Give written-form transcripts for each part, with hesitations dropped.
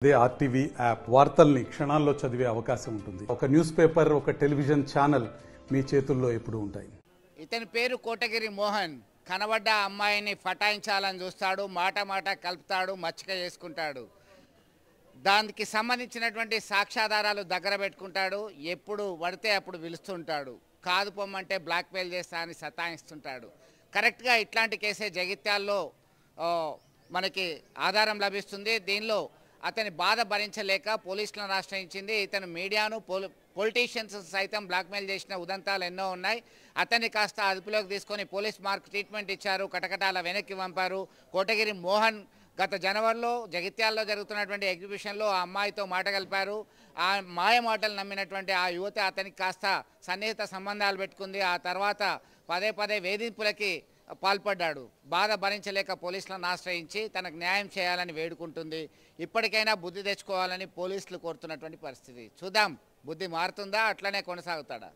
అదే RTV app వార్తల్ని క్షణాల్లో చదివే అవకాశం ఉంటుంది. ఒక న్యూస్ పేపర్, ఒక టెలివిజన్ ఛానల్ మీ చేతుల్లో ఎప్పుడూ ఉంటాయి. ఇతని పేరు కోటగిరి మోహన్. కనబడ్డ అమ్మాయిని ఫటాయించాలని చూస్తాడు, మాట కలుపుతాడు, మచ్చిక చేసుకుంటాడు. దానికి సంబంధించినటువంటి సాక్ష్యాధారాలు దగ్గర పెట్టుకుంటాడు. ఎప్పుడు పడితే అప్పుడు పిలుస్తుంటాడు. కాదు పొమ్మంటే బ్లాక్మెయిల్ చేస్తా అని సతాయిస్తుంటాడు. కరెక్ట్గా ఇట్లాంటి కేసే జగిత్యాల్లో మనకి ఆధారం లభిస్తుంది. దీనిలో అతని బాధ భరించలేక పోలీసులను ఆశ్రయించింది. ఇతను మీడియాను పొలిటీషియన్స్ సైతం బ్లాక్మెయిల్ చేసిన ఉదంతాలు ఎన్నో ఉన్నాయి. అతన్ని కాస్త అదుపులోకి తీసుకొని పోలీస్ మార్క్ ట్రీట్మెంట్ ఇచ్చారు, కటకటాల వెనక్కి పంపారు. కోటగిరి మోహన్ గత జనవరిలో జగిత్యాల్లో జరుగుతున్నటువంటి ఎగ్జిబిషన్లో ఆ అమ్మాయితో మాట కలిపారు. ఆ మాయ మాటలు నమ్మినటువంటి ఆ యువత అతనికి కాస్త సన్నిహిత సంబంధాలు పెట్టుకుంది. ఆ తర్వాత పదే వేధింపులకి పాల్పడ్డాడు. బాధ భరించలేక పోలీసులను ఆశ్రయించి తనకు న్యాయం చేయాలని వేడుకుంటుంది. ఇప్పటికైనా బుద్ధి తెచ్చుకోవాలని పోలీసులు కోరుతున్నటువంటి పరిస్థితి. చూద్దాం, బుద్ధి మారుతుందా, అట్లనే కొనసాగుతాడా?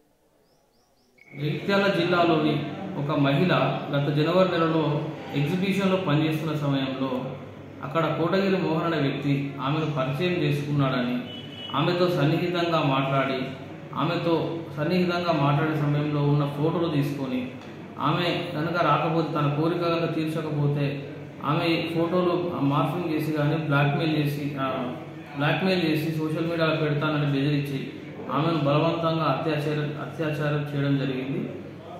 జగిత్యాల జిల్లాలోని ఒక మహిళ గత జనవరి నెలలో ఎగ్జిబిషన్లో పనిచేస్తున్న సమయంలో అక్కడ కోటగిరి మోహన్ అనే వ్యక్తి ఆమెను పరిచయం చేసుకున్నాడని, ఆమెతో సన్నిహితంగా మాట్లాడే సమయంలో ఉన్న ఫోటోలు తీసుకొని ఆమె కనుక రాకపోతే, తన కోరిక కనుక తీర్చకపోతే ఆమె ఫోటోలు మార్ఫింగ్ చేసి కానీ బ్లాక్మెయిల్ చేసి సోషల్ మీడియాలో పెడతానని బెదిరించి ఆమెను బలవంతంగా అత్యాచారం చేయడం జరిగింది.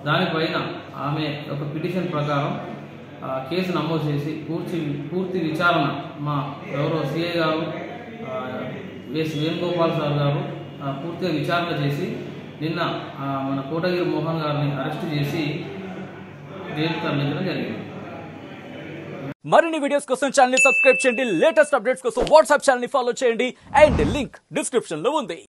దానిపైన ఆమె ఒక పిటిషన్ ప్రకారం కేసు నమోదు చేసి పూర్తి విచారణ మా ఎవరో సిఐ గారు ఎస్ వేణుగోపాల్ సార్ గారు పూర్తిగా విచారణ చేసి నిన్న మన కోటగిరి మోహన్ గారిని అరెస్ట్ చేసి జైలుకు తరలించడం జరిగింది. మరిన్ని వీడియోస్ కోసం ఛానల్ ని సబ్స్క్రైబ్ చేయండి. లేటెస్ట్ అప్డేట్స్ కోసం వాట్సాప్ ఛానల్ ని ఫాలో చేయండి. అండ్ లింక్ డిస్క్రిప్షన్ లో ఉంది.